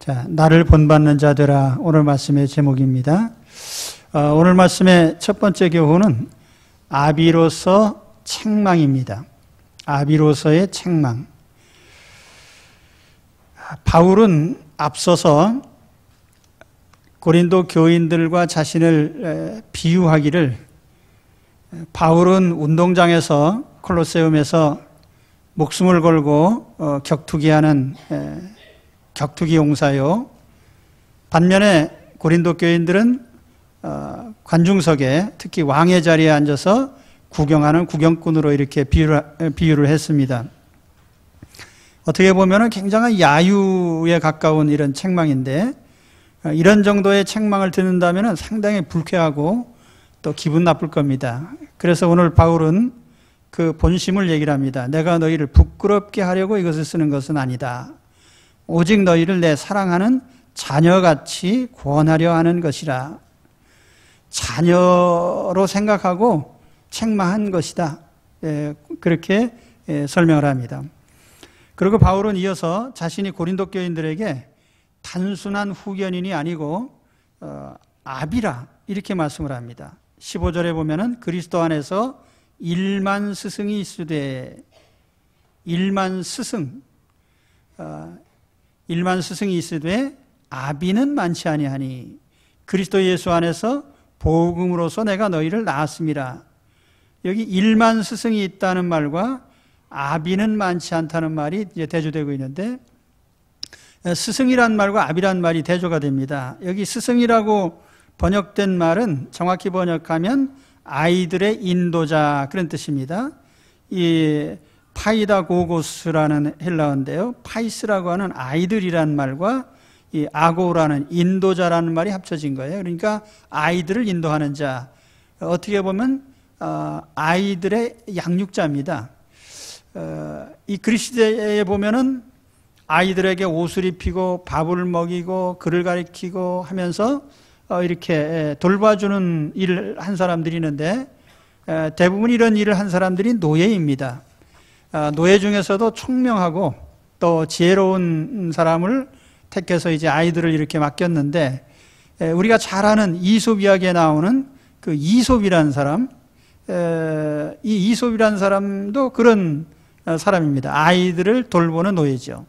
자, 나를 본받는 자 되라. 오늘 말씀의 제목입니다. 오늘 말씀의 첫 번째 교훈은 아비로서 책망입니다. 아비로서의 책망. 바울은 앞서서 고린도 교인들과 자신을 비유하기를, 바울은 운동장에서 콜로세움에서 목숨을 걸고 격투기하는 격투기 용사요, 반면에 고린도 교인들은 관중석에, 특히 왕의 자리에 앉아서 구경하는 구경꾼으로 이렇게 비유를 했습니다. 어떻게 보면 굉장한 야유에 가까운 이런 책망인데, 이런 정도의 책망을 듣는다면 상당히 불쾌하고 또 기분 나쁠 겁니다. 그래서 오늘 바울은 그 본심을 얘기를 합니다. 내가 너희를 부끄럽게 하려고 이것을 쓰는 것은 아니다. 오직 너희를 내 사랑하는 자녀같이 구원하려 하는 것이라. 자녀로 생각하고 책망한 것이다. 그렇게 설명을 합니다. 그리고 바울은 이어서 자신이 고린도 교인들에게 단순한 후견인이 아니고 아비라 이렇게 말씀을 합니다. 15절에 보면은 그리스도 안에서 일만 스승이 있으되, 일만 스승이 있으되 아비는 많지 아니하니 그리스도 예수 안에서 복음으로서 내가 너희를 낳았습니다. 여기 일만 스승이 있다는 말과 아비는 많지 않다는 말이 이제 대조되고 있는데, 스승이란 말과 아비란 말이 대조가 됩니다. 여기 스승이라고 번역된 말은 정확히 번역하면 아이들의 인도자, 그런 뜻입니다. 이 파이다고고스라는 헬라어인데요, 파이스라고 하는 아이들이란 말과 이 아고라는 인도자라는 말이 합쳐진 거예요. 그러니까 아이들을 인도하는 자, 어떻게 보면 아이들의 양육자입니다. 이 그리스도에 보면은 아이들에게 옷을 입히고 밥을 먹이고 글을 가르치고 하면서 이렇게 돌봐주는 일을 한 사람들이 있는데, 대부분 이런 일을 한 사람들이 노예입니다. 노예 중에서도 총명하고 또 지혜로운 사람을 택해서 이제 아이들을 이렇게 맡겼는데, 우리가 잘 아는 이솝 이야기에 나오는 그 이솝이라는 사람, 이 이솝이라는 사람도 그런 사람입니다. 아이들을 돌보는 노예죠.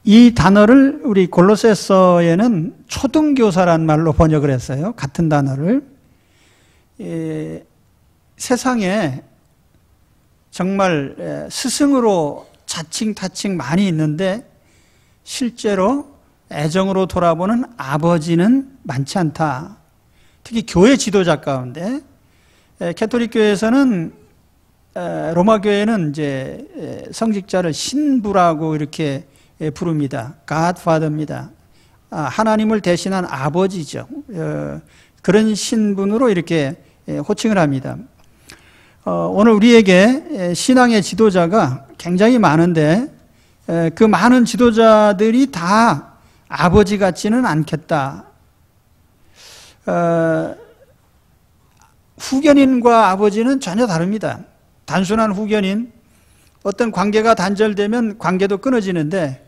이 단어를 우리 골로새서에는 초등교사라는 말로 번역을 했어요. 같은 단어를. 세상에 정말 스승으로 자칭 타칭 많이 있는데 실제로 애정으로 돌아보는 아버지는 많지 않다. 특히 교회 지도자 가운데, 캐톨릭 교회에서는, 로마 교회는 이제 성직자를 신부라고 이렇게 부릅니다. Godfather입니다. 하나님을 대신한 아버지죠. 그런 신분으로 이렇게 호칭을 합니다. 오늘 우리에게 신앙의 지도자가 굉장히 많은데, 그 많은 지도자들이 다 아버지 같지는 않겠다. 후견인과 아버지는 전혀 다릅니다. 단순한 후견인, 어떤 관계가 단절되면 관계도 끊어지는데,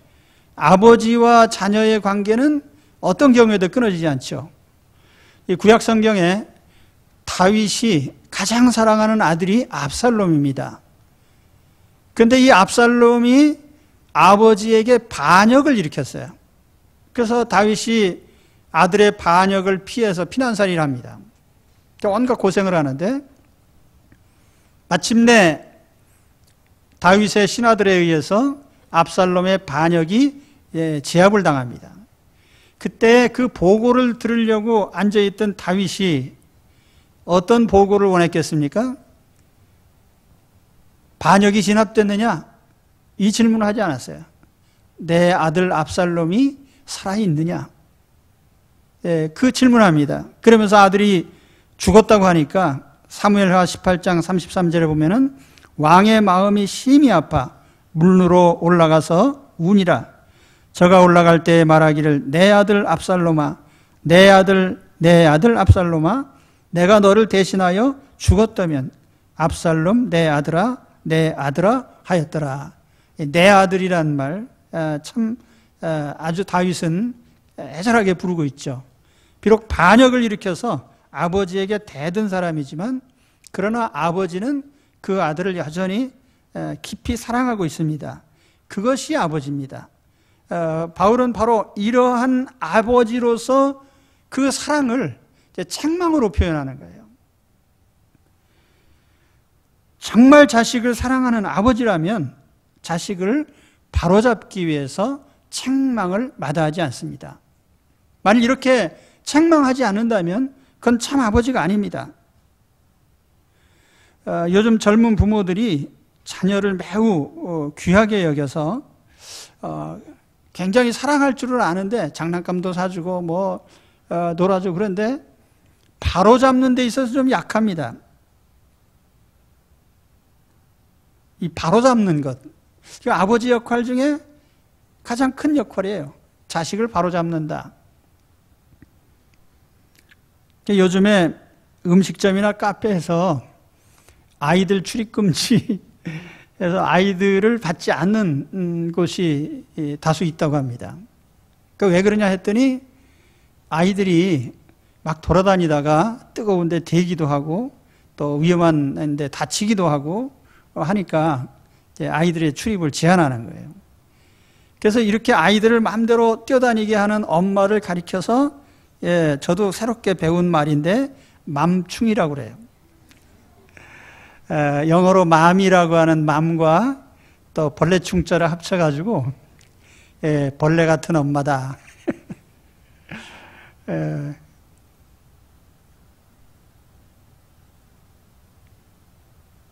아버지와 자녀의 관계는 어떤 경우에도 끊어지지 않죠. 이 구약 성경에 다윗이 가장 사랑하는 아들이 압살롬입니다. 그런데 이 압살롬이 아버지에게 반역을 일으켰어요. 그래서 다윗이 아들의 반역을 피해서 피난살이를 합니다. 온갖 고생을 하는데, 마침내 다윗의 신하들에 의해서 압살롬의 반역이 제압을 당합니다. 그때 그 보고를 들으려고 앉아있던 다윗이 어떤 보고를 원했겠습니까? 반역이 진압됐느냐? 이 질문을 하지 않았어요. 내 아들 압살롬이 살아있느냐? 그 질문을 합니다. 그러면서 아들이 죽었다고 하니까 사무엘하 18장 33절에 보면은 왕의 마음이 심히 아파 물로 올라가서 우니라. 저가 올라갈 때에 말하기를 내 아들 압살롬아, 내 아들 압살롬아, 내가 너를 대신하여 죽었다면 압살롬 내 아들아 하였더라. 내 아들이란 말, 참 아주 다윗은 애절하게 부르고 있죠. 비록 반역을 일으켜서 아버지에게 대든 사람이지만 그러나 아버지는 그 아들을 여전히 깊이 사랑하고 있습니다. 그것이 아버지입니다. 바울은 바로 이러한 아버지로서 그 사랑을 책망으로 표현하는 거예요. 정말 자식을 사랑하는 아버지라면 자식을 바로잡기 위해서 책망을 마다하지 않습니다. 만일 이렇게 책망하지 않는다면 그건 참 아버지가 아닙니다. 요즘 젊은 부모들이 자녀를 매우 귀하게 여겨서 굉장히 사랑할 줄을 아는데 장난감도 사주고 놀아주고 그런데 바로잡는 데 있어서 좀 약합니다. 이 바로잡는 것, 아버지 역할 중에 가장 큰 역할이에요. 자식을 바로잡는다. 요즘에 음식점이나 카페에서 아이들 출입금지에서 아이들을 받지 않는 곳이 다수 있다고 합니다. 왜 그러냐 했더니 아이들이 막 돌아다니다가 뜨거운 데 대기도 하고 또 위험한 데 다치기도 하고 하니까 아이들의 출입을 제한하는 거예요. 그래서 이렇게 아이들을 마음대로 뛰어다니게 하는 엄마를 가리켜서 저도 새롭게 배운 말인데 맘충이라고 그래요. 영어로 맘이라고 하는 맘과 또 벌레 충자를 합쳐가지고 벌레 같은 엄마다.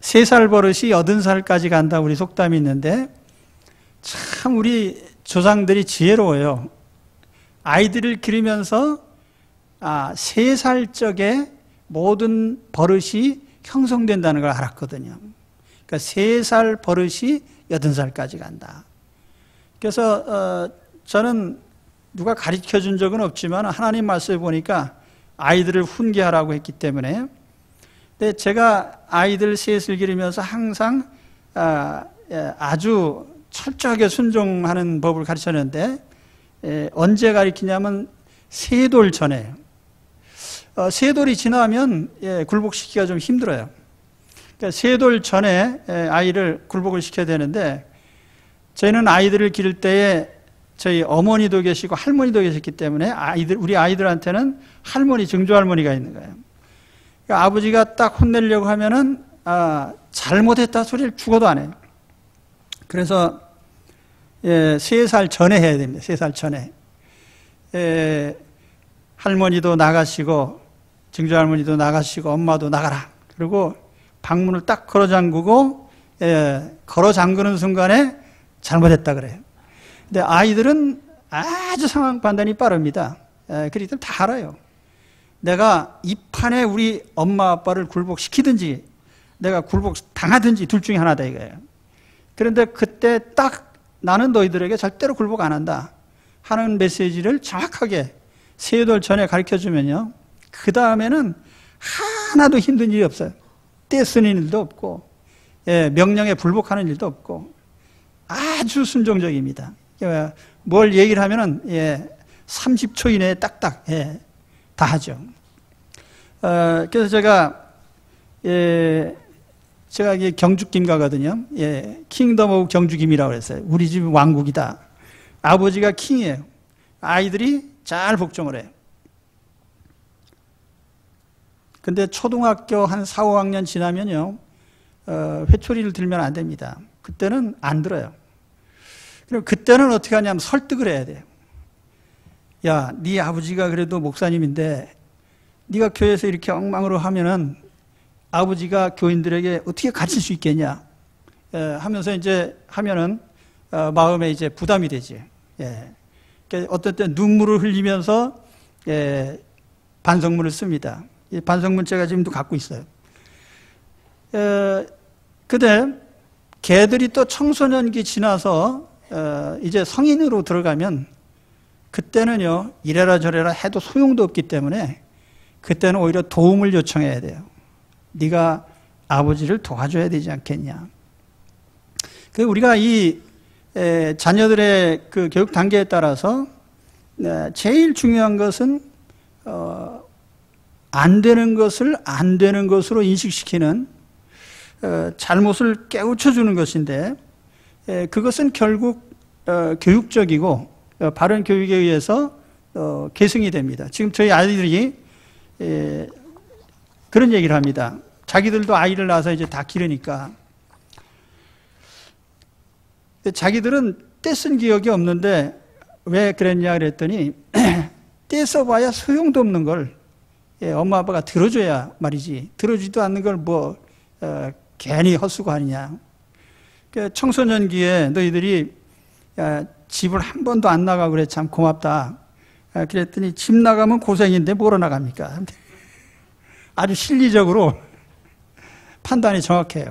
3살 버릇이 80살까지 간다 우리 속담이 있는데 참 우리 조상들이 지혜로워요. 아이들을 기르면서 3살 적에 모든 버릇이 형성된다는 걸 알았거든요. 그러니까 3살 버릇이 80살까지 간다. 그래서 저는 누가 가르쳐 준 적은 없지만 하나님 말씀에 보니까 아이들을 훈계하라고 했기 때문에 근데 제가 아이들 셋을 기르면서 항상 아주 철저하게 순종하는 법을 가르쳤는데 언제 가르치냐면 세돌 전에 세돌이 지나면 굴복시키기가 좀 힘들어요. 그러니까 세돌 전에 아이를 굴복을 시켜야 되는데 저희는 아이들을 기를 때에 저희 어머니도 계시고 할머니도 계셨기 때문에 우리 아이들한테는 할머니, 증조할머니가 있는 거예요. 그러니까 아버지가 딱 혼내려고 하면은 잘못했다 소리를 죽어도 안 해요. 그래서 3살 전에 해야 됩니다. 3살 전에. 할머니도 나가시고 증조할머니도 나가시고 엄마도 나가라. 그리고 방문을 딱 걸어 잠그고 걸어 잠그는 순간에 잘못했다 그래요. 근데 아이들은 아주 상황 판단이 빠릅니다. 그러니까 다 알아요. 내가 이 판에 우리 엄마 아빠를 굴복시키든지 내가 굴복 당하든지 둘 중에 하나다 이거예요. 그런데 그때 딱 나는 너희들에게 절대로 굴복 안 한다 하는 메시지를 정확하게 세돌 전에 가르쳐주면요. 그 다음에는 하나도 힘든 일이 없어요. 떼쓰는 일도 없고 명령에 불복하는 일도 없고 아주 순종적입니다. 뭘 얘기를 하면은 30초 이내에 딱딱 다 하죠. 그래서 제가 이게 경주김가거든요. 킹덤 오브 경주김이라고 그랬어요. 우리 집 왕국이다. 아버지가 킹이에요. 아이들이 잘 복종을 해요. 근데 초등학교 한 4, 5학년 지나면요. 회초리를 들면 안 됩니다. 그때는 안 들어요. 그럼 그때는 어떻게 하냐면 설득을 해야 돼요. 야, 네 아버지가 그래도 목사님인데 네가 교회에서 이렇게 엉망으로 하면은 아버지가 교인들에게 어떻게 가르칠 수 있겠냐 하면서 이제 하면은 마음에 이제 부담이 되지. 그러니까 어떤 때 눈물을 흘리면서 반성문을 씁니다. 이 반성문 제가 지금도 갖고 있어요. 근데 걔들이 또 청소년기 지나서 이제 성인으로 들어가면 그때는요 이래라 저래라 해도 소용도 없기 때문에 그때는 오히려 도움을 요청해야 돼요. 네가 아버지를 도와줘야 되지 않겠냐. 그 우리가 이 자녀들의 그 교육 단계에 따라서 제일 중요한 것은 안 되는 것을 안 되는 것으로 인식시키는 잘못을 깨우쳐 주는 것인데, 그것은 결국 교육적이고 바른 교육에 의해서 계승이 됩니다. 지금 저희 아이들이 그런 얘기를 합니다. 자기들도 아이를 낳아서 이제 다 기르니까 자기들은 떼쓴 기억이 없는데 왜 그랬냐 그랬더니 떼써봐야 소용도 없는 걸 엄마 아빠가 들어줘야 말이지, 들어주지도 않는 걸 뭐 괜히 헛수고하느냐. 청소년기에 너희들이 집을 한 번도 안 나가고 그래 참 고맙다. 그랬더니 집 나가면 고생인데 뭐로 나갑니까? 아주 실리적으로 판단이 정확해요.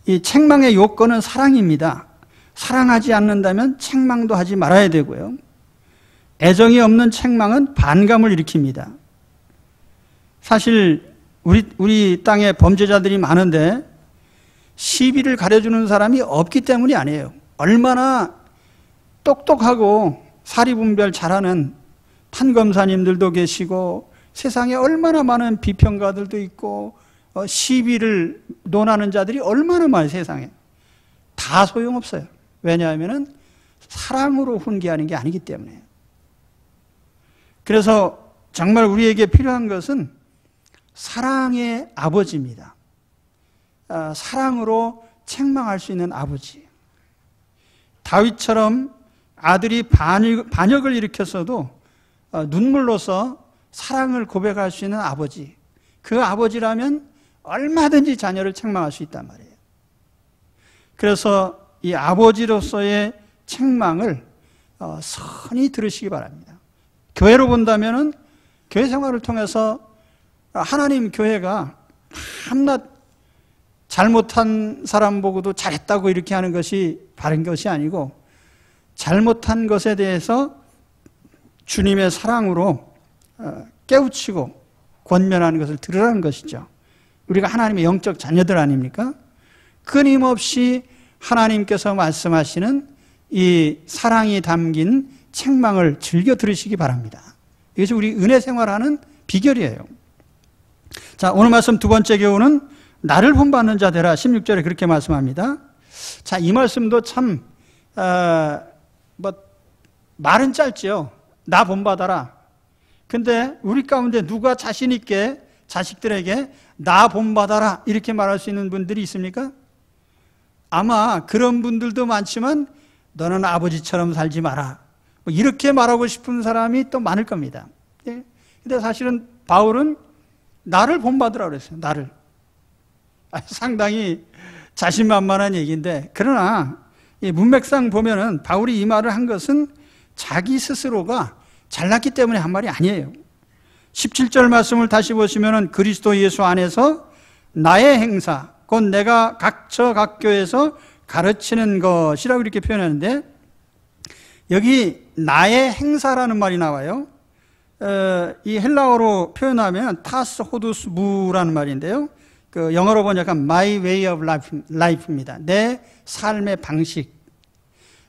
이 책망의 요건은 사랑입니다. 사랑하지 않는다면 책망도 하지 말아야 되고요. 애정이 없는 책망은 반감을 일으킵니다. 사실 우리 땅에 범죄자들이 많은데 시비를 가려주는 사람이 없기 때문이 아니에요. 얼마나 똑똑하고 사리분별 잘하는 판검사님들도 계시고 세상에 얼마나 많은 비평가들도 있고 시비를 논하는 자들이 얼마나 많아요. 세상에 다 소용없어요. 왜냐하면 사랑으로 훈계하는 게 아니기 때문에. 그래서 정말 우리에게 필요한 것은 사랑의 아버지입니다. 사랑으로 책망할 수 있는 아버지. 다윗처럼 아들이 반역을 일으켰어도 눈물로서 사랑을 고백할 수 있는 아버지. 그 아버지라면 얼마든지 자녀를 책망할 수 있단 말이에요. 그래서 이 아버지로서의 책망을 선히 들으시기 바랍니다. 교회로 본다면은 교회 생활을 통해서 하나님 교회가 한낱 잘못한 사람 보고도 잘했다고 이렇게 하는 것이 바른 것이 아니고, 잘못한 것에 대해서 주님의 사랑으로 깨우치고 권면하는 것을 들으라는 것이죠. 우리가 하나님의 영적 자녀들 아닙니까? 끊임없이 하나님께서 말씀하시는 이 사랑이 담긴 책망을 즐겨 들으시기 바랍니다. 이것이 우리 은혜 생활하는 비결이에요. 자, 오늘 말씀 두 번째 교훈은 나를 본받는 자 되라. 16절에 그렇게 말씀합니다. 자, 이 말씀도 참 말은 짧지요. 나 본받아라. 근데 우리 가운데 누가 자신 있게 자식들에게 나 본받아라 이렇게 말할 수 있는 분들이 있습니까? 아마 그런 분들도 많지만 너는 아버지처럼 살지 마라, 뭐 이렇게 말하고 싶은 사람이 또 많을 겁니다. 근데 사실은 바울은 나를 본받으라 그랬어요. 나를. 상당히 자신만만한 얘기인데, 그러나 이 문맥상 보면은 바울이 이 말을 한 것은 자기 스스로가 잘났기 때문에 한 말이 아니에요. 17절 말씀을 다시 보시면은 그리스도 예수 안에서 나의 행사, 곧 내가 각처 각교에서 가르치는 것이라고 이렇게 표현하는데, 여기 나의 행사라는 말이 나와요. 이 헬라어로 표현하면 타스 호두스 무라는 말인데요. 그 영어로 번역하면 my way of life입니다. 내 삶의 방식,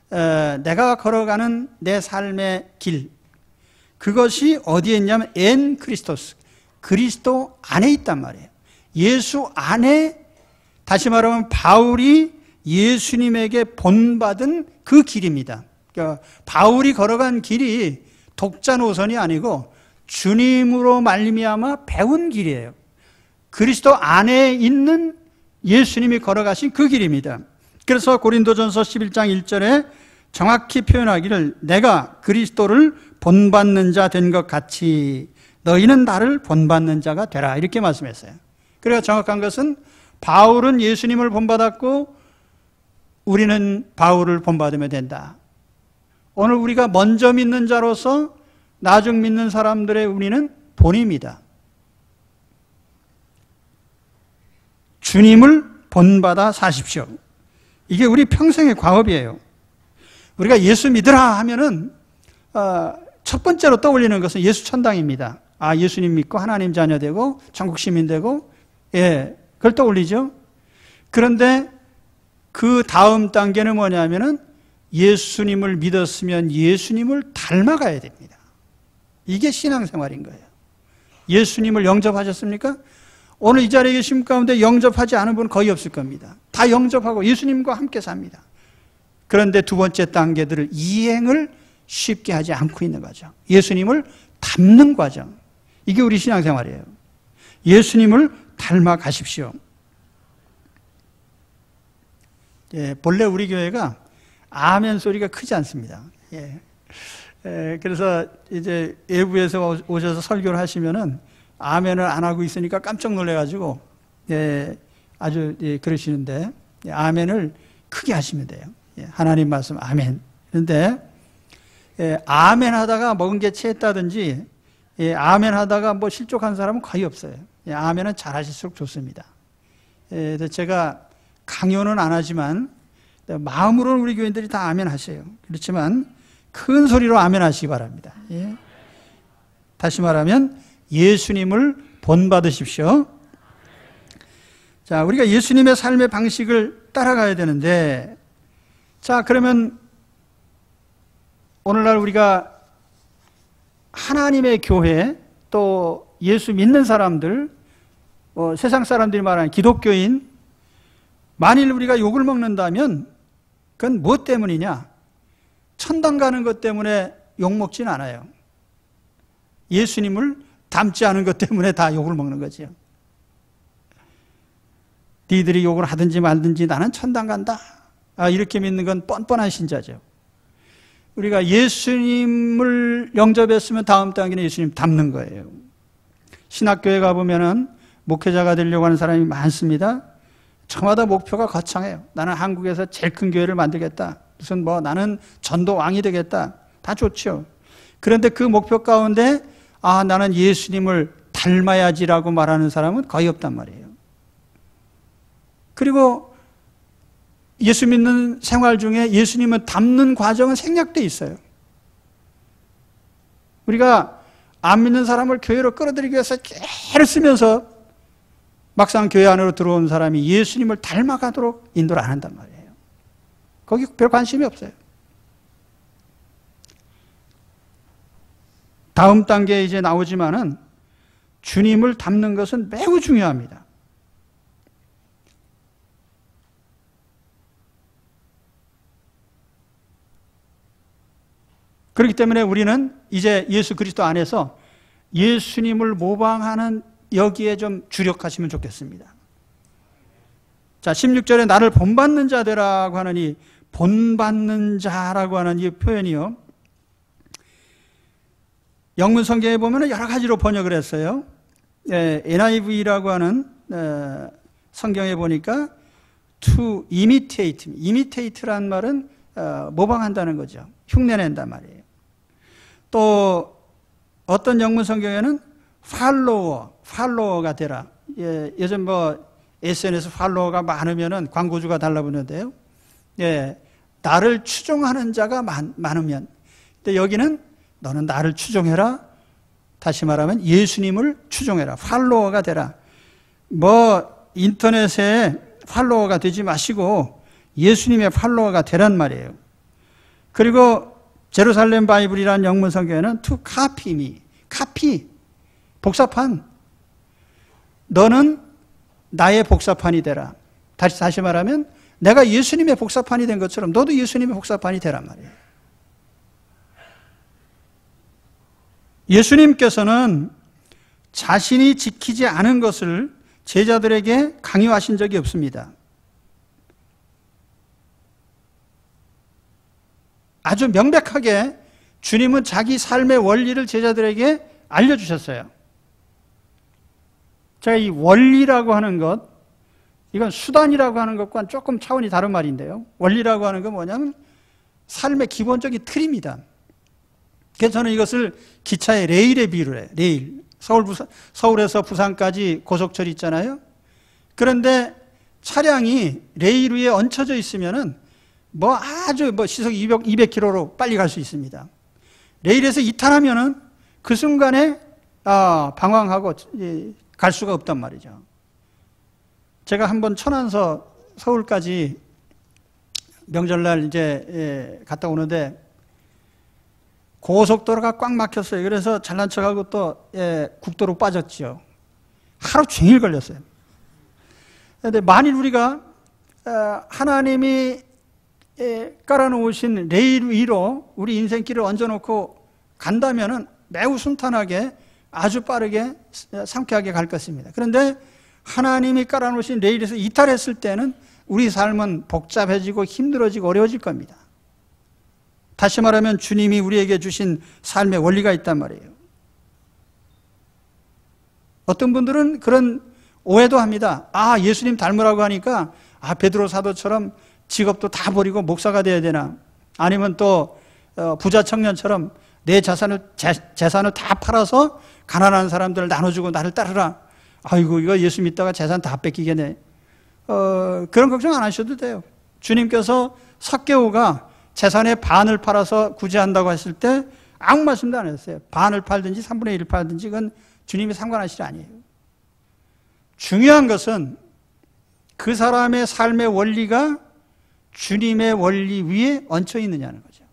내가 걸어가는 내 삶의 길, 그것이 어디에 있냐면 엔 크리스토스, 그리스도 안에 있단 말이에요. 예수 안에, 다시 말하면 바울이 예수님에게 본받은 그 길입니다. 그러니까 바울이 걸어간 길이 독자 노선이 아니고 주님으로 말미암아 배운 길이에요. 그리스도 안에 있는 예수님이 걸어가신 그 길입니다. 그래서 고린도전서 11장 1절에 정확히 표현하기를 내가 그리스도를 본받는 자 된 것 같이 너희는 나를 본받는 자가 되라 이렇게 말씀했어요. 그래서 정확한 것은 바울은 예수님을 본받았고 우리는 바울을 본받으면 된다. 오늘 우리가 먼저 믿는 자로서 나중 믿는 사람들의 우리는 본입니다. 주님을 본받아 사십시오. 이게 우리 평생의 과업이에요. 우리가 예수 믿으라 하면은 첫 번째로 떠올리는 것은 예수 천당입니다. 아, 예수님 믿고 하나님 자녀 되고 천국 시민 되고, 그걸 떠올리죠. 그런데 그 다음 단계는 뭐냐면은 예수님을 믿었으면 예수님을 닮아가야 됩니다. 이게 신앙생활인 거예요. 예수님을 영접하셨습니까? 오늘 이 자리에 계신 가운데 영접하지 않은 분은 거의 없을 겁니다. 다 영접하고 예수님과 함께 삽니다. 그런데 두 번째 단계들을 이행을 쉽게 하지 않고 있는 거죠. 예수님을 닮는 과정. 이게 우리 신앙생활이에요. 예수님을 닮아가십시오. 예, 본래 우리 교회가 아멘 소리가 크지 않습니다. 예. 그래서 이제 외부에서 오셔서 설교를 하시면은 아멘을 안 하고 있으니까 깜짝 놀래가지고, 예, 아주, 예, 그러시는데, 예, 아멘을 크게 하시면 돼요. 예, 하나님 말씀 아멘. 그런데, 예, 아멘 하다가 먹은 게 체했다든지, 예, 아멘 하다가 뭐 실족한 사람은 거의 없어요. 예, 아멘은 잘 하실수록 좋습니다. 예, 제가 강요는 안 하지만, 마음으로는 우리 교인들이 다 아멘 하세요. 그렇지만, 큰 소리로 아멘 하시기 바랍니다. 예. 다시 말하면, 예수님을 본받으십시오. 자, 우리가 예수님의 삶의 방식을 따라가야 되는데, 자, 그러면 오늘날 우리가 하나님의 교회, 또 예수 믿는 사람들, 세상 사람들이 말하는 기독교인, 만일 우리가 욕을 먹는다면 그건 무엇 때문이냐? 천당 가는 것 때문에 욕 먹진 않아요. 예수님을 닮지 않은 것 때문에 다 욕을 먹는 거죠. 니들이 욕을 하든지 말든지 나는 천당 간다. 이렇게 믿는 건 뻔뻔한 신자죠. 우리가 예수님을 영접했으면 다음 단계는 예수님 닮는 거예요. 신학교에 가보면은 목회자가 되려고 하는 사람이 많습니다. 저마다 목표가 거창해요. 나는 한국에서 제일 큰 교회를 만들겠다. 무슨 뭐 나는 전도 왕이 되겠다. 다 좋죠. 그런데 그 목표 가운데 나는 예수님을 닮아야지라고 말하는 사람은 거의 없단 말이에요. 그리고 예수 믿는 생활 중에 예수님을 닮는 과정은 생략되어 있어요. 우리가 안 믿는 사람을 교회로 끌어들이기 위해서 애를 쓰면서 막상 교회 안으로 들어온 사람이 예수님을 닮아가도록 인도를 안 한단 말이에요. 거기 별 관심이 없어요. 다음 단계에 이제 나오지만은 주님을 닮는 것은 매우 중요합니다. 그렇기 때문에 우리는 이제 예수 그리스도 안에서 예수님을 모방하는 여기에 좀 주력하시면 좋겠습니다. 자, 16절에 나를 본받는 자 되라고 하는 이 본받는 자라고 하는 이 표현이요. 영문 성경에 보면 여러 가지로 번역을 했어요. NIV라고 하는 성경에 보니까 to imitate, imitate란 말은 모방한다는 거죠. 흉내낸단 말이에요. 또 어떤 영문 성경에는 팔로워가 되라. 요즘 뭐 SNS 팔로워가 많으면은 광고주가 달라붙는데요. 예, 나를 추종하는 자가 많으면. 근데 여기는 너는 나를 추종해라. 다시 말하면 예수님을 추종해라. 팔로워가 되라. 뭐 인터넷에 팔로워가 되지 마시고 예수님의 팔로워가 되란 말이에요. 그리고 제루살렘 바이블이라는 영문 성경에는 to copy me. 카피. 복사판. 너는 나의 복사판이 되라. 다시 말하면 내가 예수님의 복사판이 된 것처럼 너도 예수님의 복사판이 되란 말이에요. 예수님께서는 자신이 지키지 않은 것을 제자들에게 강요하신 적이 없습니다. 아주 명백하게 주님은 자기 삶의 원리를 제자들에게 알려주셨어요. 제가 이 원리라고 하는 것, 이건 수단이라고 하는 것과는 조금 차원이 다른 말인데요. 원리라고 하는 건 뭐냐면 삶의 기본적인 틀입니다. 그래서 저는 이것을 기차의 레일에 비유를 해요. 레일. 서울에서 부산까지 고속철 있잖아요. 그런데 차량이 레일 위에 얹혀져 있으면은 뭐 아주 시속 200km로 빨리 갈 수 있습니다. 레일에서 이탈하면은 그 순간에 방황하고 갈 수가 없단 말이죠. 제가 한번 천안서 서울까지 명절날 이제 갔다 오는데 고속도로가 꽉 막혔어요. 그래서 잘난 척하고 또 국도로 빠졌죠. 하루 종일 걸렸어요. 그런데 만일 우리가 하나님이 깔아놓으신 레일 위로 우리 인생길을 얹어놓고 간다면은 매우 순탄하게 아주 빠르게 상쾌하게 갈 것입니다. 그런데 하나님이 깔아놓으신 레일에서 이탈했을 때는 우리 삶은 복잡해지고 힘들어지고 어려워질 겁니다. 다시 말하면 주님이 우리에게 주신 삶의 원리가 있단 말이에요. 어떤 분들은 그런 오해도 합니다. 아, 예수님 닮으라고 하니까 베드로 사도처럼 직업도 다 버리고 목사가 돼야 되나? 아니면 또 부자 청년처럼 내 재산을 다 팔아서 가난한 사람들을 나눠주고 나를 따르라. 아이고, 이거 예수 믿다가 재산 다 뺏기겠네. 그런 걱정 안 하셔도 돼요. 주님께서 삭개오가 재산의 반을 팔아서 구제한다고 했을 때 아무 말씀도 안 했어요. 반을 팔든지 3분의 1을 팔든지 그건 주님이 상관하실 일 아니에요. 중요한 것은 그 사람의 삶의 원리가 주님의 원리 위에 얹혀 있느냐는 거죠.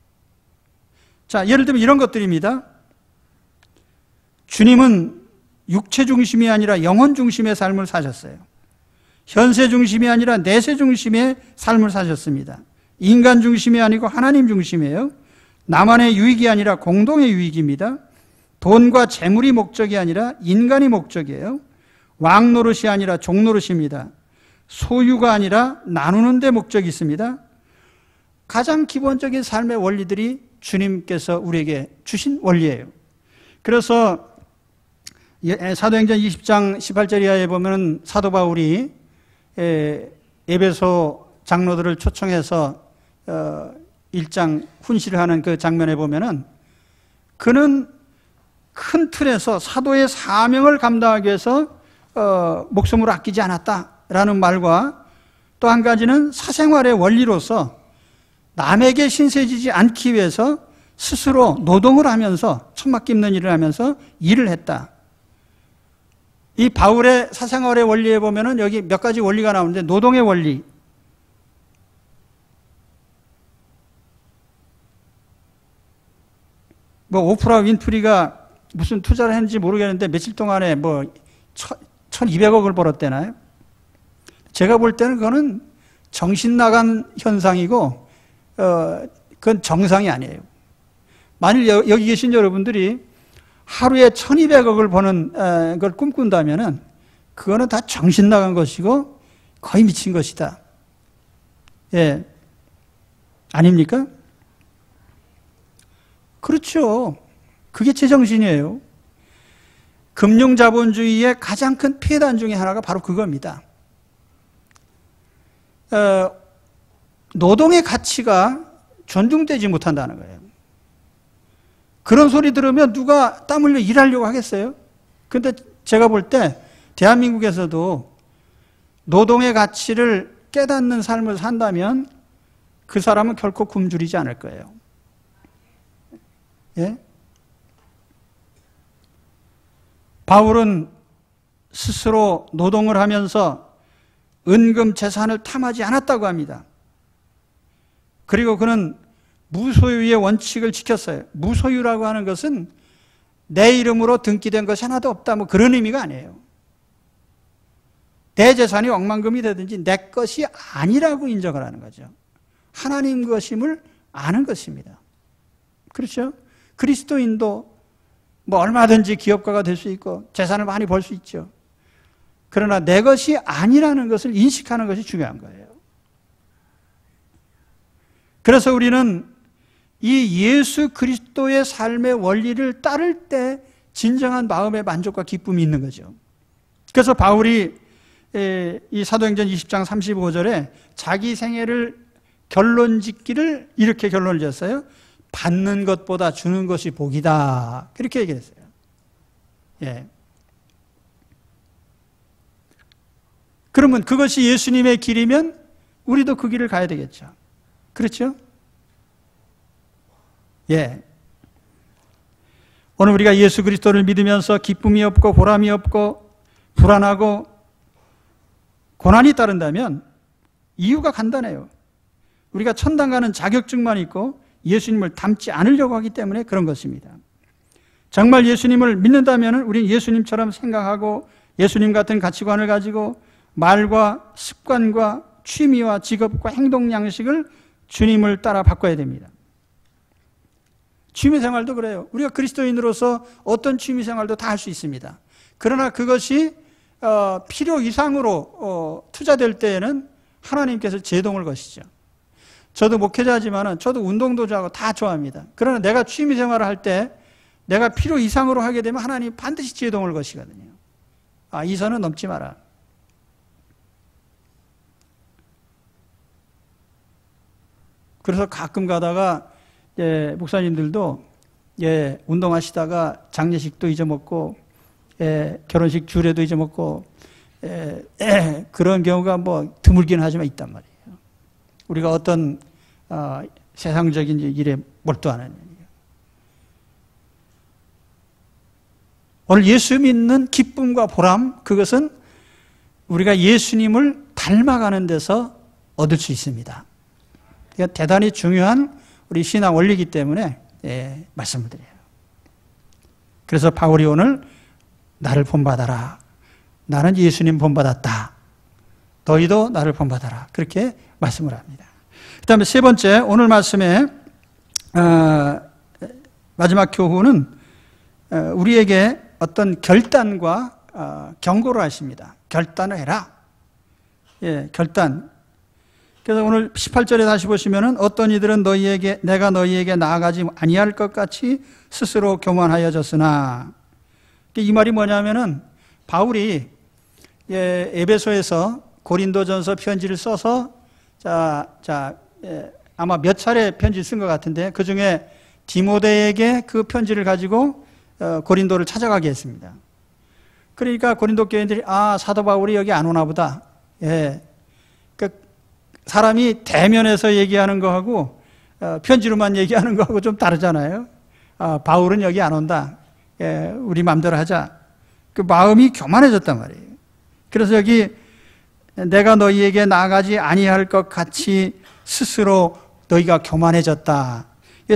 자, 예를 들면 이런 것들입니다. 주님은 육체 중심이 아니라 영혼 중심의 삶을 사셨어요. 현세 중심이 아니라 내세 중심의 삶을 사셨습니다. 인간 중심이 아니고 하나님 중심이에요. 나만의 유익이 아니라 공동의 유익입니다. 돈과 재물이 목적이 아니라 인간이 목적이에요. 왕 노릇이 아니라 종 노릇입니다. 소유가 아니라 나누는 데 목적이 있습니다. 가장 기본적인 삶의 원리들이 주님께서 우리에게 주신 원리예요. 그래서 사도행전 20장 18절 이하에 보면 사도 바울이 에베소 장로들을 초청해서 1장 훈시를 하는 그 장면에 보면은 그는 큰 틀에서 사도의 사명을 감당하기 위해서 목숨을 아끼지 않았다라는 말과 또 한 가지는 사생활의 원리로서 남에게 신세지지 않기 위해서 스스로 노동을 하면서 천막 깁는 일을 하면서 일을 했다. 이 바울의 사생활의 원리에 보면은 여기 몇 가지 원리가 나오는데 노동의 원리, 오프라 윈프리가 무슨 투자를 했는지 모르겠는데 며칠 동안에 1,200억을 벌었대나요? 제가 볼 때는 그거는 정신 나간 현상이고 그건 정상이 아니에요. 만일 여기 계신 여러분들이 하루에 1,200억을 버는 걸 꿈꾼다면은 그거는 다 정신 나간 것이고 거의 미친 것이다. 예, 아닙니까? 그렇죠. 그게 제정신이에요. 금융자본주의의 가장 큰 폐단 중에 하나가 바로 그겁니다. 노동의 가치가 존중되지 못한다는 거예요. 그런 소리 들으면 누가 땀 흘려 일하려고 하겠어요? 근데 제가 볼 때 대한민국에서도 노동의 가치를 깨닫는 삶을 산다면 그 사람은 결코 굶주리지 않을 거예요. 예? 바울은 스스로 노동을 하면서 은금 재산을 탐하지 않았다고 합니다. 그리고 그는 무소유의 원칙을 지켰어요. 무소유라고 하는 것은 내 이름으로 등기된 것이 하나도 없다, 그런 의미가 아니에요. 내 재산이 억만금이 되든지 내 것이 아니라고 인정을 하는 거죠. 하나님 것임을 아는 것입니다. 그렇죠? 그리스도인도 얼마든지 기업가가 될 수 있고 재산을 많이 벌 수 있죠. 그러나 내 것이 아니라는 것을 인식하는 것이 중요한 거예요. 그래서 우리는 이 예수 그리스도의 삶의 원리를 따를 때 진정한 마음의 만족과 기쁨이 있는 거죠. 그래서 바울이 이 사도행전 20장 35절에 자기 생애를 결론 짓기를 이렇게 결론을 지었어요. 받는 것보다 주는 것이 복이다. 그렇게 얘기했어요. 예. 그러면 그것이 예수님의 길이면 우리도 그 길을 가야 되겠죠. 그렇죠? 예. 오늘 우리가 예수 그리스도를 믿으면서 기쁨이 없고 보람이 없고 불안하고 고난이 따른다면 이유가 간단해요. 우리가 천당 가는 자격증만 있고 예수님을 닮지 않으려고 하기 때문에 그런 것입니다. 정말 예수님을 믿는다면 우리는 예수님처럼 생각하고 예수님 같은 가치관을 가지고 말과 습관과 취미와 직업과 행동 양식을 주님을 따라 바꿔야 됩니다. 취미생활도 그래요. 우리가 그리스도인으로서 어떤 취미생활도 다 할 수 있습니다. 그러나 그것이 필요 이상으로 투자될 때에는 하나님께서 제동을 거시죠. 저도 목회자지만 저도 운동도 좋아하고 다 좋아합니다. 그러나 내가 취미생활을 할 때 내가 필요 이상으로 하게 되면 하나님 반드시 제동을 거시거든요. 이 선은 넘지 마라. 그래서 가끔 가다가 목사님들도 운동하시다가 장례식도 잊어먹고 결혼식 주례도 잊어먹고 그런 경우가 뭐 드물긴 하지만 있단 말이에요. 우리가 어떤 세상적인 일에 몰두하는 일이에요. 오늘 예수 믿는 기쁨과 보람, 그것은 우리가 예수님을 닮아가는 데서 얻을 수 있습니다. 그러니까 대단히 중요한 우리 신앙 원리이기 때문에 말씀을 드려요. 그래서 바울이 오늘 나를 본받아라. 나는 예수님 본받았다. 너희도 나를 본받아라. 그렇게 말씀을 합니다. 그 다음에 세 번째, 오늘 말씀의 마지막 교훈은 우리에게 어떤 결단과 경고를 하십니다. 결단을 해라. 결단. 그래서 오늘 18절에 다시 보시면은 어떤 이들은 내가 너희에게 나아가지 아니할 것 같이 스스로 교만하여졌으나, 이 말이 뭐냐면은 바울이 에베소에서 고린도전서 편지를 써서 아마 몇 차례 편지를 쓴 것 같은데 그 중에 디모데에게 그 편지를 가지고 고린도를 찾아가게 했습니다. 그러니까 고린도 교인들이 사도 바울이 여기 안 오나 보다. 사람이 대면에서 얘기하는 거하고 편지로만 얘기하는 거하고 좀 다르잖아요. 바울은 여기 안 온다. 우리 마음대로 하자. 그 마음이 교만해졌단 말이에요. 그래서 여기 내가 너희에게 나아가지 아니할 것 같이 스스로 너희가 교만해졌다.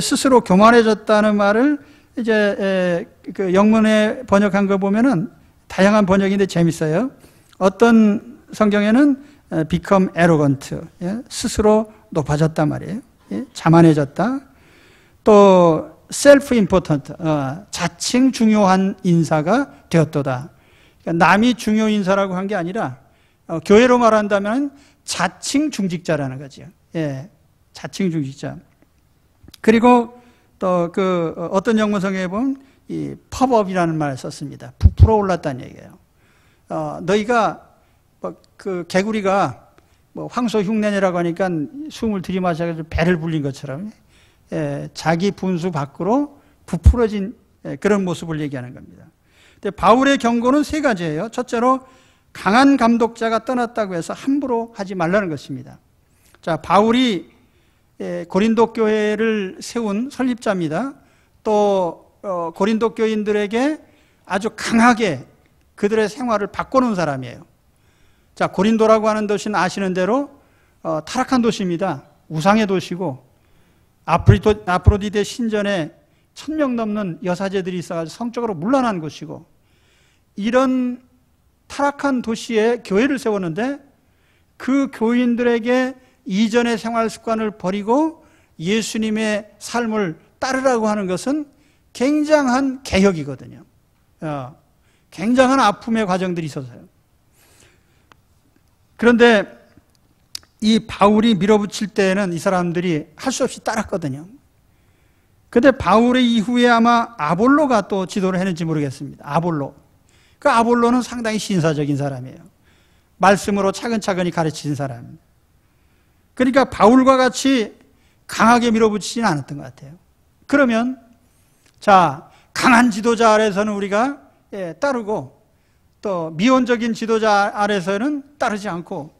스스로 교만해졌다는 말을 이제 그 영문에 번역한 거 보면은 다양한 번역인데 재밌어요. 어떤 성경에는 become arrogant, 스스로 높아졌단 말이에요. 자만해졌다. 또 self-important, 자칭 중요한 인사가 되었도다. 그러니까 남이 중요 인사라고 한 게 아니라 교회로 말한다면 자칭 중직자라는 거죠. 자칭 중직자. 그리고 또 어떤 영문 성경에 보면 이 펍업이라는 말을 썼습니다. 부풀어 올랐다는 얘기예요. 너희가 그 개구리가 황소 흉내내라고 하니까 숨을 들이마셔서 배를 불린 것처럼 자기 분수 밖으로 부풀어진 그런 모습을 얘기하는 겁니다. 근데 바울의 경고는 세 가지예요. 첫째로 강한 감독자가 떠났다고 해서 함부로 하지 말라는 것입니다. 자, 바울이 고린도 교회를 세운 설립자입니다. 또 고린도 교인들에게 아주 강하게 그들의 생활을 바꿔놓은 사람이에요. 자, 고린도라고 하는 도시는 아시는 대로 타락한 도시입니다. 우상의 도시고 아프로디테 신전에 1000명 넘는 여사제들이 있어가지고 성적으로 문란한 곳이고, 이런 타락한 도시에 교회를 세웠는데 그 교인들에게 이전의 생활 습관을 버리고 예수님의 삶을 따르라고 하는 것은 굉장한 개혁이거든요. 굉장한 아픔의 과정들이 있어서요. 그런데 이 바울이 밀어붙일 때에는 이 사람들이 할 수 없이 따랐거든요. 그런데 바울의 이후에 아마 아볼로가 또 지도를 했는지 모르겠습니다. 아볼로. 그 아볼로는 상당히 신사적인 사람이에요. 말씀으로 차근차근히 가르치는 사람. 그러니까 바울과 같이 강하게 밀어붙이지는 않았던 것 같아요. 그러면 자, 강한 지도자 아래서는 우리가 따르고 또 미온적인 지도자 아래서는 따르지 않고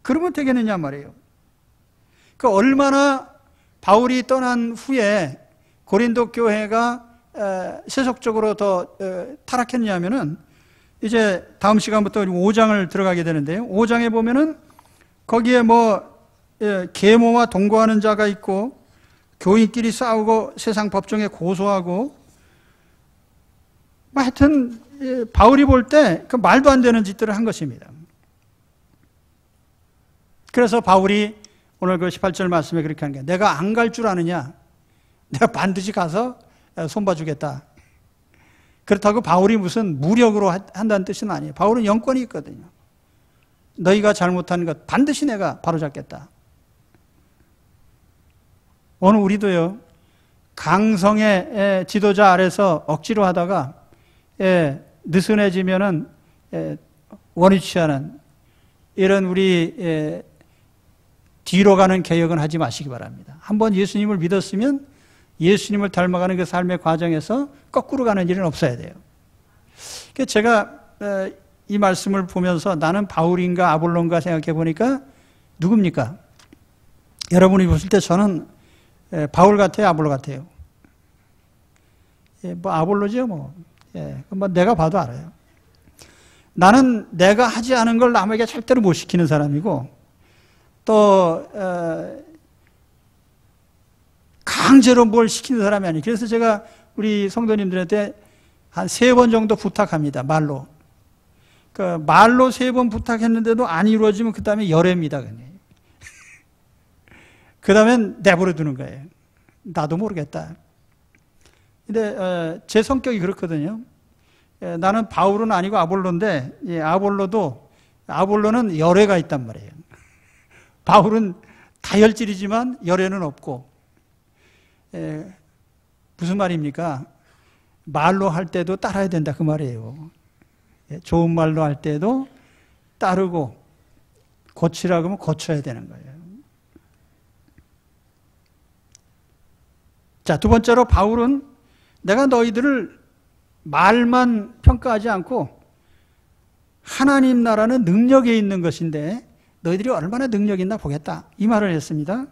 그러면 되겠느냐 말이에요. 그 얼마나 바울이 떠난 후에 고린도 교회가 세속적으로 더 타락했냐면은 이제 다음 시간부터 우리 5장을 들어가게 되는데요. 5장에 보면은 거기에 계모와 동거하는 자가 있고 교인끼리 싸우고 세상 법정에 고소하고 하여튼 바울이 볼 때 그 말도 안 되는 짓들을 한 것입니다. 그래서 바울이 오늘 그 18절 말씀에 그렇게 하는 거예요. 내가 안 갈 줄 아느냐? 내가 반드시 가서 손봐주겠다. 그렇다고 바울이 무슨 무력으로 한다는 뜻은 아니에요. 바울은 영권이 있거든요. 너희가 잘못한 것 반드시 내가 바로잡겠다. 오늘 우리도요, 강성의 지도자 아래서 억지로 하다가 느슨해지면은 원위치 않은 이런 우리 뒤로 가는 개혁은 하지 마시기 바랍니다. 한번 예수님을 믿었으면 예수님을 닮아가는 그 삶의 과정에서 거꾸로 가는 일은 없어야 돼요. 제가 이 말씀을 보면서 나는 바울인가 아볼로인가 생각해 보니까 누굽니까? 여러분이 보실 때 저는 바울 같아요, 아볼로 같아요? 뭐 아볼로죠, 뭐. 뭐 내가 봐도 알아요. 나는 내가 하지 않은 걸 남에게 절대로 못 시키는 사람이고, 또 강제로 뭘 시키는 사람이 아니에요. 그래서 제가 우리 성도님들한테 한 3번 정도 부탁합니다. 말로. 그 말로 3번 부탁했는데도 안 이루어지면 그 다음에 열애입니다. 그 다음엔 내버려 두는 거예요. 나도 모르겠다. 근데 제 성격이 그렇거든요. 나는 바울은 아니고 아볼로인데 아볼로는 열애가 있단 말이에요. 바울은 다혈질이지만 열애는 없고. 무슨 말입니까? 말로 할 때도 따라야 된다 그 말이에요. 좋은 말로 할 때도 따르고 고치라고 하면 고쳐야 되는 거예요. 자, 두 번째로 바울은 내가 너희들을 말만 평가하지 않고 하나님 나라는 능력에 있는 것인데 너희들이 얼마나 능력이 있나 보겠다. 이 말을 했습니다.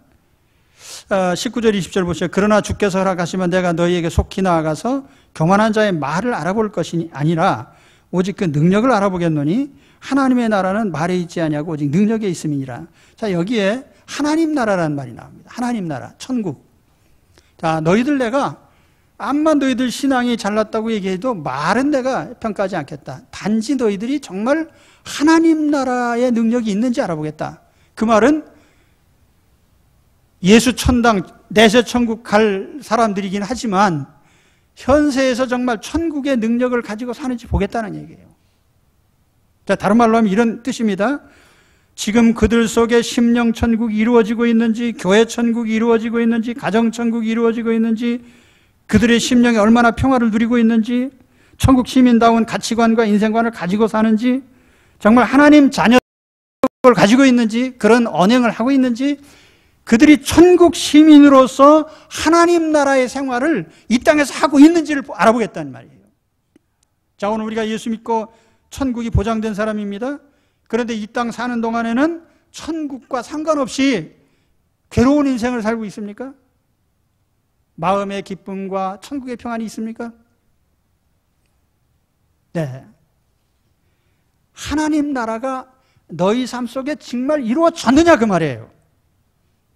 19절 20절 보세요. 그러나 주께서 허락하시면 내가 너희에게 속히 나아가서 교만한 자의 말을 알아볼 것이 아니라 오직 그 능력을 알아보겠노니 하나님의 나라는 말에 있지 아니하고 오직 능력에 있음이니라. 자, 여기에 하나님 나라라는 말이 나옵니다. 하나님 나라, 천국. 자, 내가 암만 너희들 신앙이 잘났다고 얘기해도 말은 내가 평가하지 않겠다. 단지 너희들이 정말 하나님 나라의 능력이 있는지 알아보겠다. 그 말은 예수 천당, 내세 천국 갈 사람들이긴 하지만 현세에서 정말 천국의 능력을 가지고 사는지 보겠다는 얘기예요. 자, 다른 말로 하면 이런 뜻입니다. 지금 그들 속에 심령 천국이 이루어지고 있는지, 교회 천국이 이루어지고 있는지, 가정 천국이 이루어지고 있는지, 그들의 심령이 얼마나 평화를 누리고 있는지, 천국 시민다운 가치관과 인생관을 가지고 사는지, 정말 하나님 자녀를 가지고 있는지, 그런 언행을 하고 있는지, 그들이 천국 시민으로서 하나님 나라의 생활을 이 땅에서 하고 있는지를 알아보겠다는 말이에요. 자, 오늘 우리가 예수 믿고 천국이 보장된 사람입니다. 그런데 이 땅 사는 동안에는 천국과 상관없이 괴로운 인생을 살고 있습니까? 마음의 기쁨과 천국의 평안이 있습니까? 네. 하나님 나라가 너희 삶 속에 정말 이루어졌느냐 그 말이에요.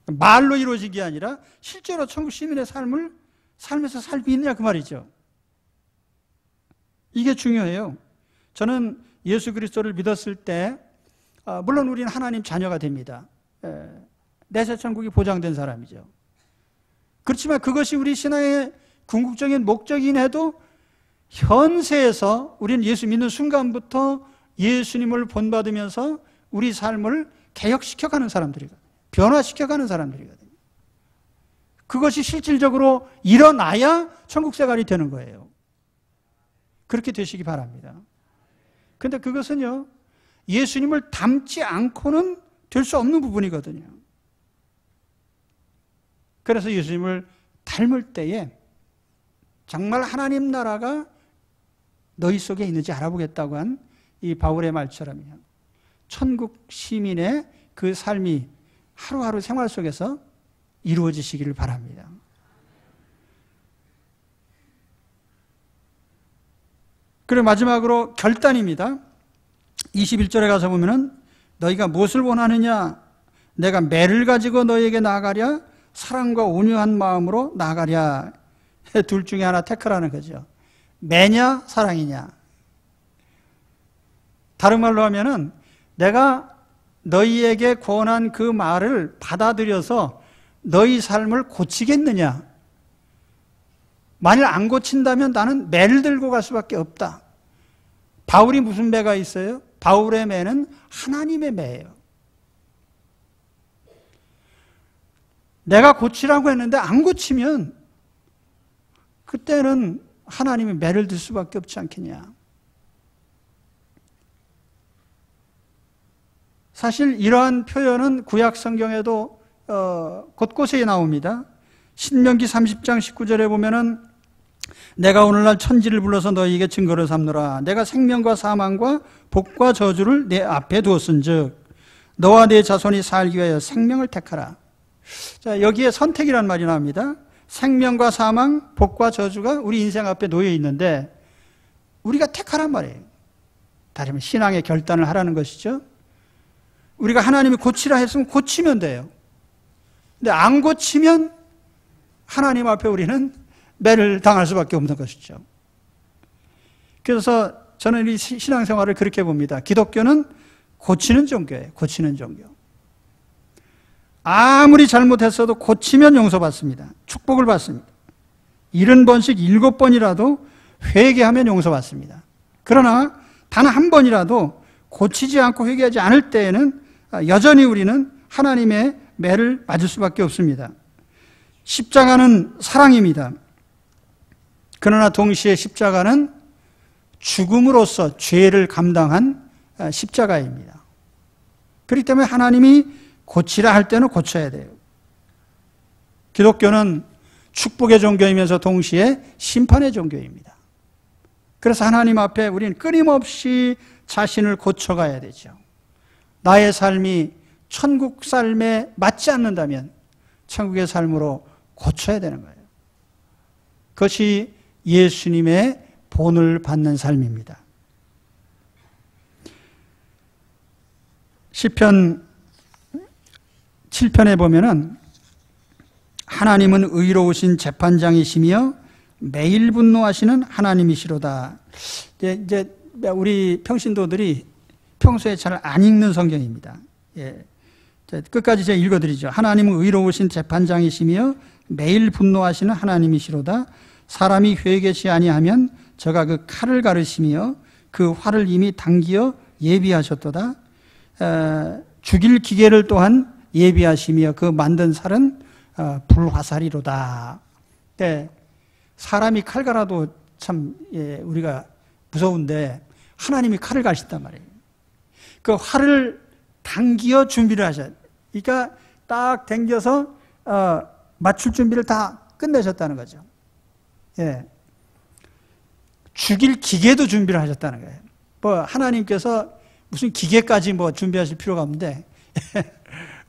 말로 이루어진 게 아니라 실제로 천국 시민의 삶을 삶에서 살고 있느냐 그 말이죠. 이게 중요해요. 저는 예수 그리스도를 믿었을 때 물론 우리는 하나님 자녀가 됩니다. 내세 천국이 보장된 사람이죠. 그렇지만 그것이 우리 신앙의 궁극적인 목적이긴 해도 현세에서 우리는 예수 믿는 순간부터 예수님을 본받으면서 우리 삶을 개혁시켜가는 사람들이거든요. 변화시켜가는 사람들이거든요. 그것이 실질적으로 일어나야 천국 생활이 되는 거예요. 그렇게 되시기 바랍니다. 그런데 그것은요, 예수님을 닮지 않고는 될 수 없는 부분이거든요. 그래서 예수님을 닮을 때에 정말 하나님 나라가 너희 속에 있는지 알아보겠다고 한 이 바울의 말처럼요. 천국 시민의 그 삶이 하루하루 생활 속에서 이루어지시기를 바랍니다. 그리고 마지막으로 결단입니다. 21절에 가서 보면은 너희가 무엇을 원하느냐 내가 매를 가지고 너에게 나아가랴, 사랑과 온유한 마음으로 나아가랴. 둘 중에 하나 택하라는 거죠. 매냐 사랑이냐. 다른 말로 하면은 내가 너희에게 권한 그 말을 받아들여서 너희 삶을 고치겠느냐. 만일 안 고친다면 나는 매를 들고 갈 수밖에 없다. 바울이 무슨 매가 있어요? 바울의 매는 하나님의 매예요. 내가 고치라고 했는데 안 고치면 그때는 하나님이 매를 들 수밖에 없지 않겠냐. 사실 이러한 표현은 구약 성경에도 곳곳에 나옵니다. 신명기 30장 19절에 보면은 내가 오늘날 천지를 불러서 너희에게 증거를 삼노라. 내가 생명과 사망과 복과 저주를 내 앞에 두었은즉 너와 내 자손이 살기 위하여 생명을 택하라. 자, 여기에 선택이란 말이 나옵니다. 생명과 사망, 복과 저주가 우리 인생 앞에 놓여 있는데 우리가 택하란 말이에요. 다르면 신앙의 결단을 하라는 것이죠. 우리가 하나님이 고치라 했으면 고치면 돼요. 근데 안 고치면 하나님 앞에 우리는 매를 당할 수밖에 없는 것이죠. 그래서 저는 이 신앙생활을 그렇게 봅니다. 기독교는 고치는 종교예요. 고치는 종교. 아무리 잘못했어도 고치면 용서받습니다. 축복을 받습니다. 70번씩 7번이라도 회개하면 용서받습니다. 그러나 단 한 번이라도 고치지 않고 회개하지 않을 때에는 여전히 우리는 하나님의 매를 맞을 수밖에 없습니다. 십자가는 사랑입니다. 그러나 동시에 십자가는 죽음으로써 죄를 감당한 십자가입니다. 그렇기 때문에 하나님이 고치라 할 때는 고쳐야 돼요. 기독교는 축복의 종교이면서 동시에 심판의 종교입니다. 그래서 하나님 앞에 우리는 끊임없이 자신을 고쳐가야 되죠. 나의 삶이 천국 삶에 맞지 않는다면 천국의 삶으로 고쳐야 되는 거예요. 그것이 예수님의 본을 받는 삶입니다. 시편 7편에 보면은 하나님은 의로우신 재판장이시며 매일 분노하시는 하나님이시로다. 이제 우리 평신도들이 평소에 잘 안 읽는 성경입니다. 예. 끝까지 제가 읽어드리죠. 하나님은 의로우신 재판장이시며 매일 분노하시는 하나님이시로다. 사람이 회개치 아니하면 저가 그 칼을 가르시며 그 활을 이미 당기어 예비하셨도다. 죽일 기계를 또한 예비하시며 그 만든 살은 불화살이로다. 네. 사람이 칼 갈아도 참 우리가 무서운데 하나님이 칼을 가르신단 말이에요. 그 활을 당기어 준비를 하셔요. 그러니까 딱 당겨서 맞출 준비를 다 끝내셨다는 거죠. 예. 죽일 기계도 준비를 하셨다는 거예요. 뭐 하나님께서 무슨 기계까지 뭐 준비하실 필요가 없는데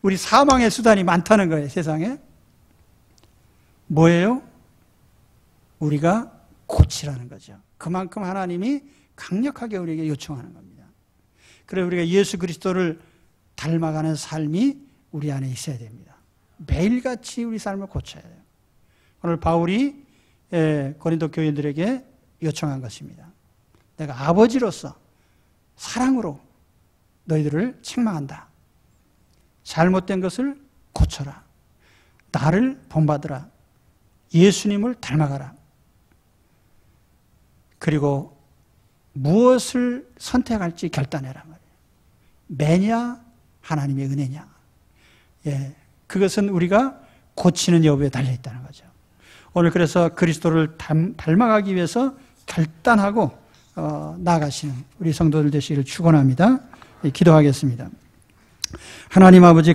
우리 사망의 수단이 많다는 거예요, 세상에. 뭐예요? 우리가 고치라는 거죠. 그만큼 하나님이 강력하게 우리에게 요청하는 겁니다. 그래서 우리가 예수 그리스도를 닮아가는 삶이 우리 안에 있어야 됩니다. 매일같이 우리 삶을 고쳐야 돼요. 오늘 바울이 고린도 교인들에게 요청한 것입니다. 내가 아버지로서 사랑으로 너희들을 책망한다. 잘못된 것을 고쳐라. 나를 본받으라. 예수님을 닮아가라. 그리고 무엇을 선택할지 결단해라 말이에요. 매냐 하나님의 은혜냐. 예, 그것은 우리가 고치는 여부에 달려있다는 거죠. 오늘 그래서 그리스도를 닮아가기 위해서 결단하고 나아가시는 우리 성도들 되시기를 축원합니다. 기도하겠습니다. 하나님 아버지